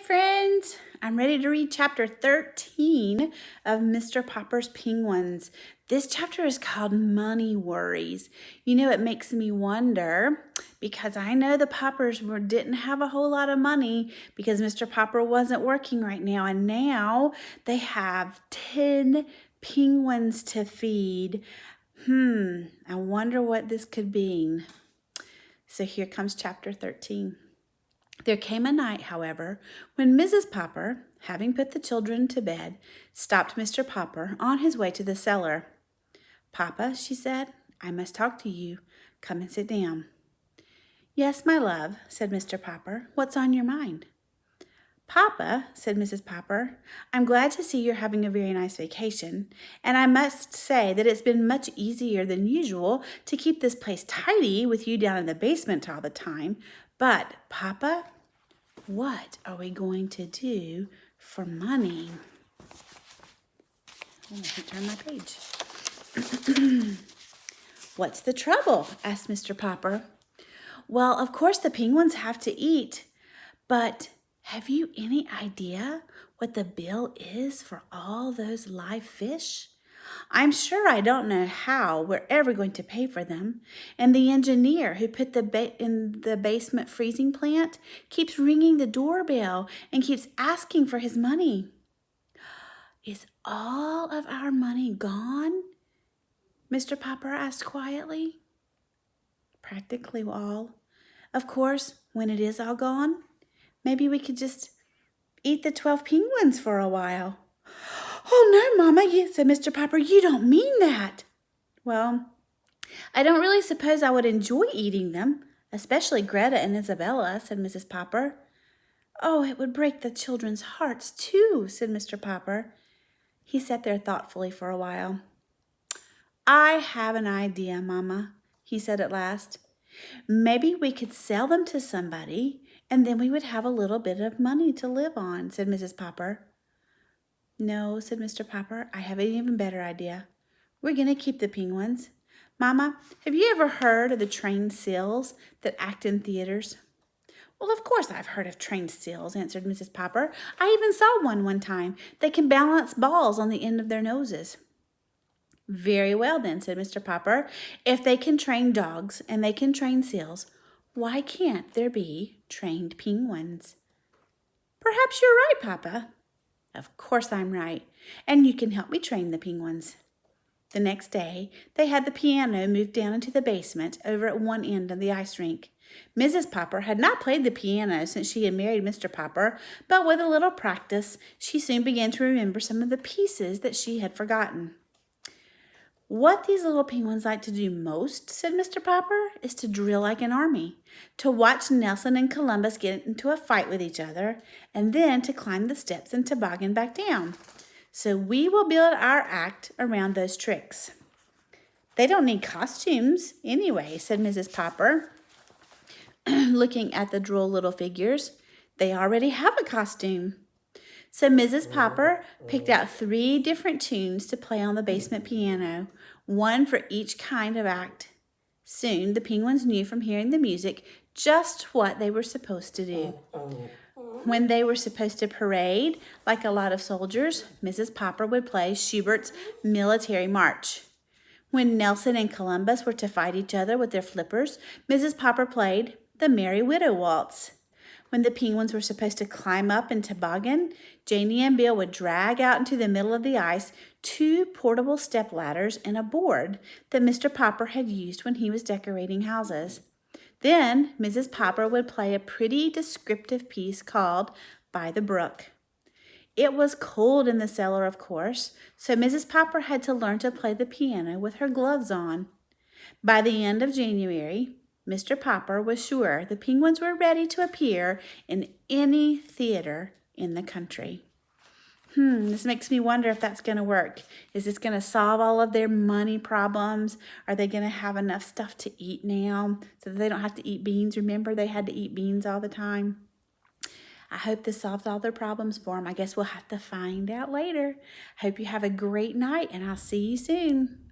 friends, I'm ready to read chapter 13 of Mr. Popper's Penguins. This chapter is called Money Worries. You know, it makes me wonder because I know the Poppers didn't have a whole lot of money because Mr. Popper wasn't working right now, and now they have 10 penguins to feed. I wonder what this could mean. So here comes chapter 13. There came a night, however, when Mrs. Popper, having put the children to bed, stopped Mr. Popper on his way to the cellar. "Papa," she said, "I must talk to you. Come and sit down." "Yes, my love," said Mr. Popper. "What's on your mind?" "Papa," said Mrs. Popper, "I'm glad to see you're having a very nice vacation, and I must say that it's been much easier than usual to keep this place tidy with you down in the basement all the time. But, Papa, what are we going to do for money?" Let me turn my page. "What's the trouble?" asked Mr. Popper. "Well, of course the penguins have to eat, but have you any idea what the bill is for all those live fish? I'm sure I don't know how we're ever going to pay for them, and the engineer who put in the basement freezing plant keeps ringing the doorbell and keeps asking for his money." "Is all of our money gone?" Mr. Popper asked quietly. "Practically all. Of course, when it is all gone, maybe we could just eat the 12 penguins for a while." "Oh, no, Mama," said Mr. Popper. "You don't mean that." "Well, I don't really suppose I would enjoy eating them, especially Greta and Isabella," said Mrs. Popper. "Oh, it would break the children's hearts, too," said Mr. Popper. He sat there thoughtfully for a while. "I have an idea, Mama," he said at last. "Maybe we could sell them to somebody, and then we would have a little bit of money to live on," said Mrs. Popper. "No," said Mr. Popper, "I have an even better idea. We're going to keep the penguins. Mama, have you ever heard of the trained seals that act in theaters?" "Well, of course I've heard of trained seals," answered Mrs. Popper. "I even saw one time. They can balance balls on the end of their noses." "Very well then," said Mr. Popper. "If they can train dogs and they can train seals, why can't there be trained penguins?" "Perhaps you're right, Papa." "Of course I'm right, and you can help me train the penguins." The next day, they had the piano moved down into the basement over at one end of the ice rink. Mrs. Popper had not played the piano since she had married Mr. Popper, but with a little practice, she soon began to remember some of the pieces that she had forgotten. "What these little penguins like to do most," said Mr. Popper, "is to drill like an army, to watch Nelson and Columbus get into a fight with each other, and then to climb the steps and toboggan back down. So we will build our act around those tricks." "They don't need costumes anyway," said Mrs. Popper, looking at the droll little figures. "They already have a costume." So Mrs. Popper picked out 3 different tunes to play on the basement piano, one for each kind of act. Soon the penguins knew from hearing the music just what they were supposed to do. When they were supposed to parade like a lot of soldiers, Mrs. Popper would play Schubert's Military March. When Nelson and Columbus were to fight each other with their flippers, Mrs. Popper played the Merry Widow Waltz. When the penguins were supposed to climb up in toboggan, Janie and Bill would drag out into the middle of the ice 2 portable step ladders and a board that Mr. Popper had used when he was decorating houses. Then Mrs. Popper would play a pretty descriptive piece called By the Brook. It was cold in the cellar, of course, so Mrs. Popper had to learn to play the piano with her gloves on. By the end of January, Mr. Popper was sure the penguins were ready to appear in any theater in the country. This makes me wonder if that's going to work. Is this going to solve all of their money problems? Are they going to have enough stuff to eat now so that they don't have to eat beans? Remember, they had to eat beans all the time. I hope this solves all their problems for them. I guess we'll have to find out later. Hope you have a great night, and I'll see you soon.